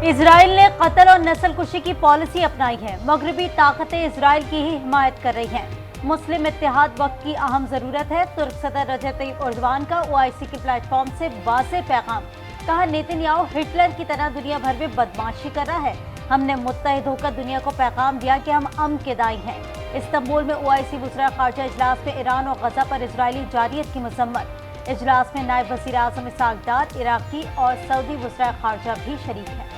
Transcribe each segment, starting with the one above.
Israel ने कत्ल और नस्लकुशी की पॉलिसी अपनाई है। मगरबी ताकतें इजराइल की ही हिमायत कर रही हैं। मुस्लिम इत्तेहाद वक्त की अहम जरूरत है। तुर्क सदर रजब तय्यिप एर्दोगान का ओआईसी के प्लेटफॉर्म से वाज़ेह पैगाम। कहा, नेतन्याहू हिटलर की तरह दुनिया भर में बदमाशी कर रहा है। हमने मुत्तहिद होकर दुनिया को पैगाम दिया कि हम अमन के दाई हैं। इस्तांबुल में ओआईसी वज़ीर ख़ारजा इजलास में ईरान और गजा पर इजरायली जारियत की मजम्मत। इजलास में नायब वज़ीर आज़म इसहाक डार, इराकी और सऊदी वज़ीर ख़ारजा भी शरीक हैं।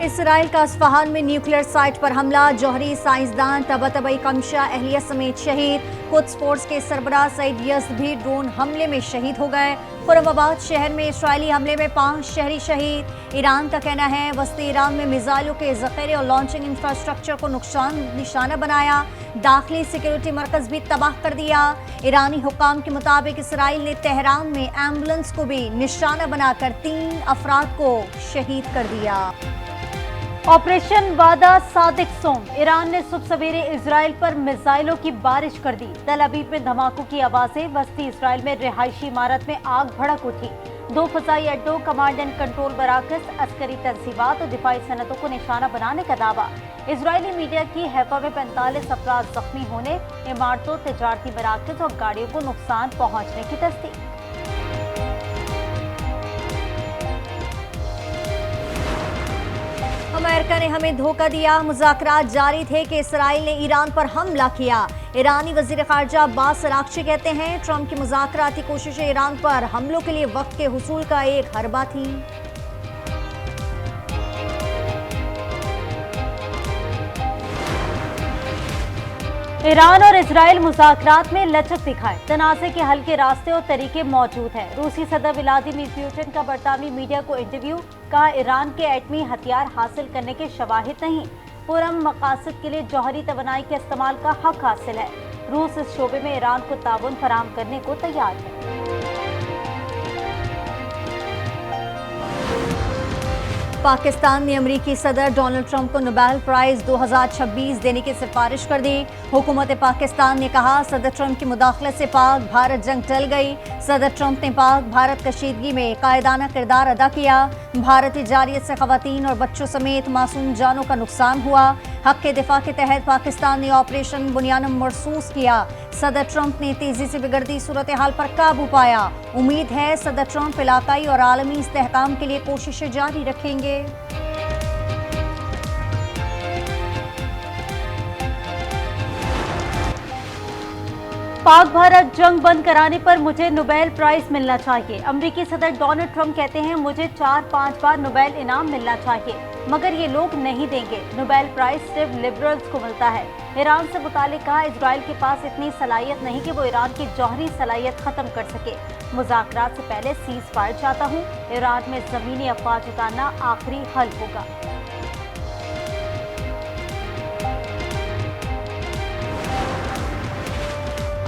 इसराइल का अस्फहान में न्यूक्लियर साइट पर हमला। जौहरी साइंसदान तबातबई कमशा अहलिया समेत शहीद। कुद्स फोर्स के सरबराह सईद यज़द भी ड्रोन हमले में शहीद हो गए। खुरमाबाद शहर में इसराइली हमले में 5 शहरी शहीद। ईरान का कहना है वस्ती ईरान में मिसाइलों के ज़ख़ीरे और लॉन्चिंग इंफ्रास्ट्रक्चर को निशाना बनाया। दाखिली सिक्योरिटी मरकज भी तबाह कर दिया। ईरानी हुक्काम के मुताबिक इसराइल ने तेहरान में एम्बुलेंस को भी निशाना बनाकर 3 अफराद को शहीद कर दिया। ऑपरेशन वादा सादिक सोम। ईरान ने सुबह सवेरे इजराइल पर मिसाइलों की बारिश कर दी। तल अवीव में धमाकों की आवाजें। वस्ती इजराइल में रिहायशी इमारत में आग भड़क उठी। 2 फजाई अड्डों, कमांड एंड कंट्रोल मराकज, अस्करी तंसीबात और दिफाई सनतों को निशाना बनाने का दावा। इजरायली मीडिया की हैफा में 45 अफराद जख्मी होने, इमारतों, तजारती मराकज और गाड़ियों को नुकसान पहुंचने की तस्दीक। अमेरिका ने हमें धोखा दिया। मुज़ाकरात जारी थे कि इसराइल ने ईरान पर हमला किया। ईरानी वज़ीर ख़ारजा अब्बास अराग़ची कहते हैं ट्रंप की मुज़ाकराती कोशिशें ईरान पर हमलों के लिए वक्त के हुसूल का एक हरबा थी। ईरान और इजराइल मुज़ाकरात में लचक दिखाए। तनाज़े के हल के रास्ते और तरीके मौजूद हैं। रूसी सदर व्लादिमीर पुतिन का बरतानवी मीडिया को इंटरव्यू। कहा, ईरान के एटमी हथियार हासिल करने के शवाहिद नहीं, पुरअमन मकासद के लिए जौहरी तवानाई के इस्तेमाल का हक हासिल है। रूस इस शोबे में ईरान को ताउन फराहम करने को तैयार है। पाकिस्तान ने अमरीकी सदर डोनाल्ड ट्रंप को नोबेल प्राइज़ 2026 देने की सिफारिश कर दी। हुकूमत पाकिस्तान ने कहा, सदर ट्रंप की मुदाखलत से पाक भारत जंग टल गई। सदर ट्रंप ने पाक भारत कशीदगी में कायदाना किरदार अदा किया। भारतीय जारियत से खवातीन और बच्चों समेत मासूम जानों का नुकसान हुआ। हक के दिफा के तहत पाकिस्तान ने ऑपरेशन बुनियानम मरसूस किया। सदर ट्रंप ने तेजी से बिगड़ती सूरत हाल पर काबू पाया। उम्मीद है सदर ट्रंप इलाकाई और आलमी इस्तेहकाम के लिए कोशिशें जारी रखेंगे। पाक भारत जंग बंद कराने पर मुझे नोबेल प्राइज मिलना चाहिए। अमेरिकी सदर डोनाल्ड ट्रंप कहते हैं मुझे 4-5 बार नोबेल इनाम मिलना चाहिए, मगर ये लोग नहीं देंगे। नोबेल प्राइज सिर्फ लिबरल्स को मिलता है। ईरान से मुतालिक कहा, इजराइल के पास इतनी सलाहियत नहीं कि वो ईरान की जौहरी सलाहियत खत्म कर सके। मुज़ाकरात से पहले सीज फायर चाहता हूँ। ईरान में जमीनी अफवाज उतारना आखिरी हल होगा।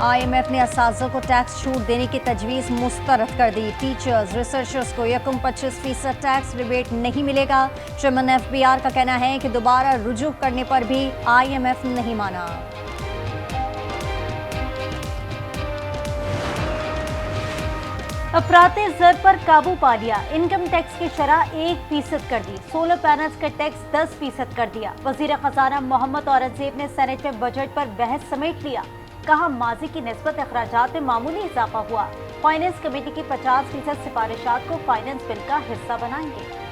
IMF ने असातिज़ा को टैक्स छूट देने की तजवीज़ मुस्तरद कर दी। टीचर्स, रिसर्चर्स को यकम 25% टैक्स रिबेट नहीं मिलेगा। चेयरमैन FBR का कहना है कि दोबारा रुजू करने पर भी IMF नहीं माना। अफराते ज़र पर काबू पा लिया। इनकम टैक्स की शरह 1% कर दी। सोलर पैनल्स का टैक्स 10% कर दिया। वज़ीर ख़ज़ाना मोहम्मद औरंगज़ेब ने सेनेट में बजट पर बहस समेट लिया। कहा, माजी की निस्बत अखराजात में मामूली इजाफा हुआ। फाइनेंस कमेटी की 50% सिफारिशात को फाइनेंस बिल का हिस्सा बनाएंगे।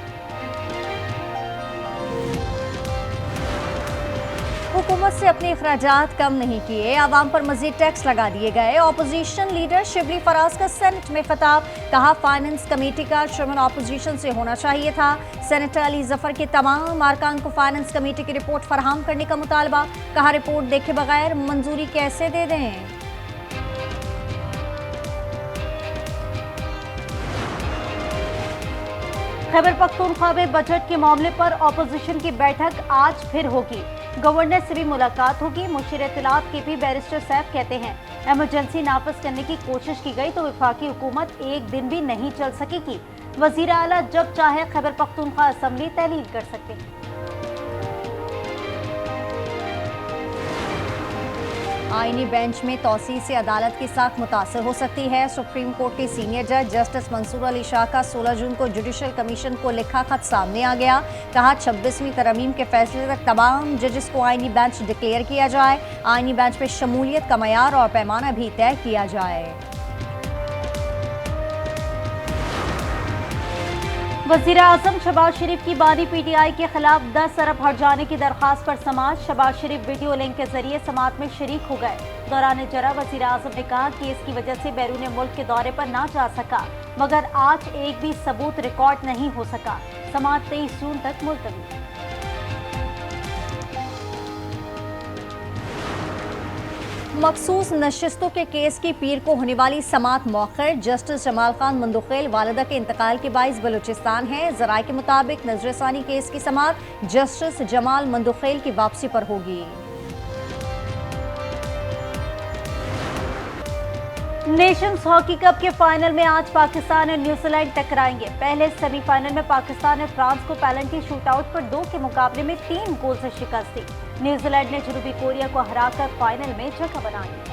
हुकूमत से अपने अखराजात कम नहीं किए, आवाम पर मजीद टैक्स लगा दिए गए। ऑपोजिशन लीडर शिबली फराज का सेनेट में खिताब। कहा, फाइनेंस कमेटी का चेयरमैन ऑपोजिशन से होना चाहिए था। सेनेटर अली जफर के तमाम अरकान को फाइनेंस कमेटी की रिपोर्ट फराहम करने का मुतालबा। कहा, रिपोर्ट देखे बगैर मंजूरी कैसे दे दें। खैबर पख्तूनख्वा में बजट के मामले पर ऑपोजिशन की बैठक आज फिर होगी। गवर्नर से भी मुलाकात होगी। मुशीर इत्तलात के भी बैरिस्टर सैफ कहते हैं, इमरजेंसी नाफिज करने की कोशिश की गई तो वफाकी हुकूमत एक दिन भी नहीं चल सकेगी। वजीर आला जब चाहे खैबर पख्तूनख्वा असम्बली तहलील कर सकते हैं। आईनी बेंच में तौसीह से अदालत की साख मुतासर हो सकती है। सुप्रीम कोर्ट के सीनियर जज जस्टिस मंसूर अली शाह का 16 जून को जुडिशल कमीशन को लिखा खत सामने आ गया। कहा 26वीं तरमीम के फैसले तक तमाम जजेस को आईनी बेंच डिक्लेयर किया जाए। आईनी बेंच में शमूलियत का मयार और पैमाना भी तय किया जाए। वज़ीर आज़म शहबाज शरीफ की बानी पीटीआई के खिलाफ 10 अरब हर्जाने की दरखास्त पर समाअत। शहबाज शरीफ वीडियो लिंक के जरिए समाअत में शरीक हो गए। दौरान जरा वज़ीर आज़म ने कहा कि इसकी वजह से बैरून मुल्क के दौरे पर ना जा सका, मगर आज एक भी सबूत रिकॉर्ड नहीं हो सका। समाअत 23 जून तक मुलतवी। मखसूस नशिस्तों के केस की पीर को होने वाली समाअत मौखर। जस्टिस जमाल खान मंदुखेल वालिदा के इंतकाल के बाइस बलूचिस्तान है। जराये के मुताबिक नजरसानी केस की समाअत जस्टिस जमाल मंदुखेल की वापसी पर होगी। नेशंस हॉकी कप के फाइनल में आज पाकिस्तान और न्यूजीलैंड टकराएंगे। पहले सेमीफाइनल में पाकिस्तान ने फ्रांस को पेनल्टी शूटआउट पर 2 के मुकाबले में 3 गोल से शिकस्त दी। न्यूजीलैंड ने जनूबी कोरिया को हराकर फाइनल में जगह बनाई।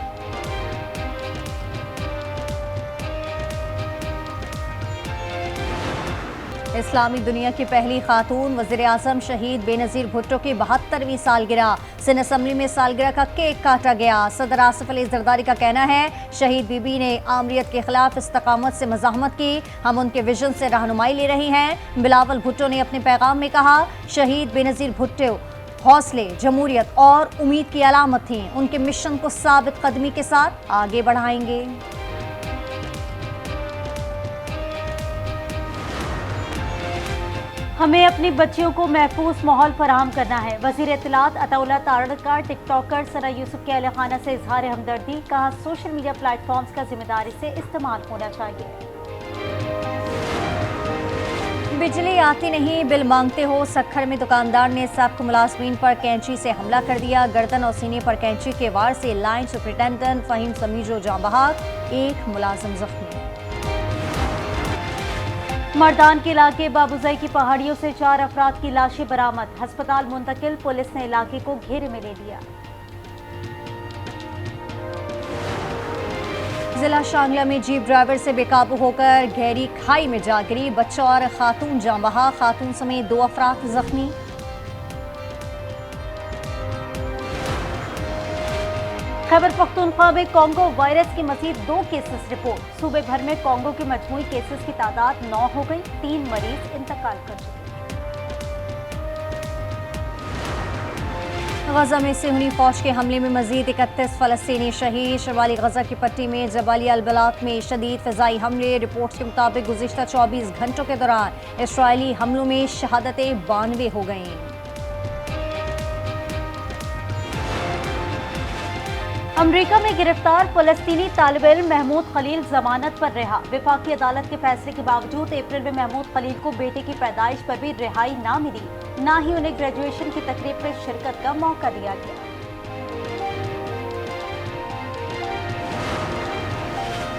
इस्लामी दुनिया की पहली खातून वज़ीर आज़म शहीद बेनज़ीर भुट्टो की 72वीं सालगिरह। सिंध असम्बली में सालगिरह का केक काटा गया। सदर आसिफ अली जरदारी का कहना है शहीद बीबी ने आमरीत के खिलाफ इस्तकामत से मज़ाहमत की। हम उनके विजन से रहनुमाई ले रही हैं। बिलावल भुट्टो ने अपने पैगाम में कहा शहीद बेनज़ीर भुट्टो हौसले, जमहूरियत और उम्मीद की अलामत थी। उनके मिशन को साबित कदमी के साथ आगे बढ़ाएंगे। हमें अपनी बच्चियों को महफूज माहौल फराहम करना है। वज़ीर इत्तलात अताउल्लाह तारड़का टिकटॉकर सना यूसुफ के अहलखाना से इजहार हमदर्दी। कहा सोशल मीडिया प्लेटफॉर्म्स का जिम्मेदारी से इस्तेमाल होना चाहिए। बिजली आती नहीं बिल मांगते हो। सक्खर में दुकानदार ने साबिक़ मुलाजमीन पर कैंची से हमला कर दिया। गर्दन और सीने पर कैंची के वार से लाइन सुपरिटेंडेंट फहीम समीजो जाँ बहक, एक मुलाजिम जख्मी। मर्दान के इलाके बाबूजई की पहाड़ियों से 4 अफराद की लाशें बरामद। अस्पताल मुंतकिल। पुलिस ने इलाके को घेरे में ले लिया। जिला शांगला में जीप ड्राइवर से बेकाबू होकर गहरी खाई में जा गिरी। बच्चा और खातून जाँ बहक, खातून समेत 2 अफराद जख्मी। खैबर पख्तूनख्वा में कोंगो वायरस की मजीद 2 केसेस रिपोर्ट। सूबे भर में कोंगो के मजमूई केसेस की तादाद 9 हो गई। 3 मरीज इंतकाल कर चुके। गजा में सिहनी फौज के हमले में मजीद 31 फलस्तीनी शहीद। शमाली गजा की पट्टी में जबाली अलबलात में शदीद फ़िज़ाई हमले। रिपोर्ट्स के मुताबिक गुज़िश्ता 24 घंटों के दौरान इसराइली हमलों में शहादतें 92 हो गईं। अमेरिका में गिरफ्तार फ़लस्तीनी तालिब इल्म महमूद खलील जमानत पर रिहा। वफाकी अदालत के फैसले के बावजूद अप्रैल में महमूद खलील को बेटे की पैदाइश पर भी रिहाई ना मिली, ना ही उन्हें ग्रेजुएशन की तकरीब में शिरकत का मौका दिया गया।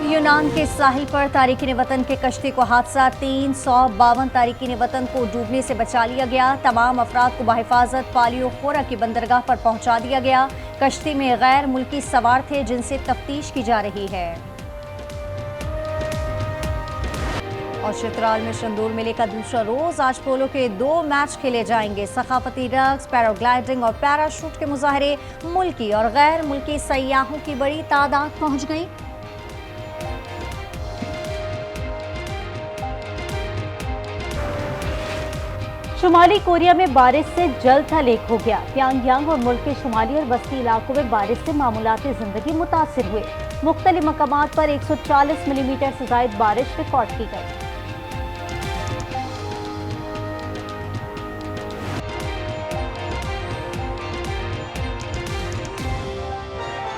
यूनान के साहिल पर तारिकीन वतन के कश्ती को हादसा। 352 तारिकीन वतन को डूबने से बचा लिया गया। तमाम अफराद को बाहिफाजत पालियो खोरा की बंदरगाह पर पहुंचा दिया गया। कश्ती में गैर मुल्की सवार थे जिनसे तफ्तीश की जा रही है। और चित्राल में शंदूर मेले का दूसरा रोज। आज पोलो के 2 मैच खेले जाएंगे। सकाफती रक्स, पैराग्लाइडिंग और पैराशूट के मुजाहरे। मुल्की और गैर मुल्की सयाहों की बड़ी तादाद पहुंच गई। शुमाली कोरिया में बारिश से जल थल एक हो गया। प्यांगयांग और मुल्क के शुमाली और बस्ती इलाकों में बारिश से मामूलाती जिंदगी मुतासिर हुए। मुख्तलिफ मकामात पर 140 मिलीमीटर से ज्यादा बारिश रिकॉर्ड की गई।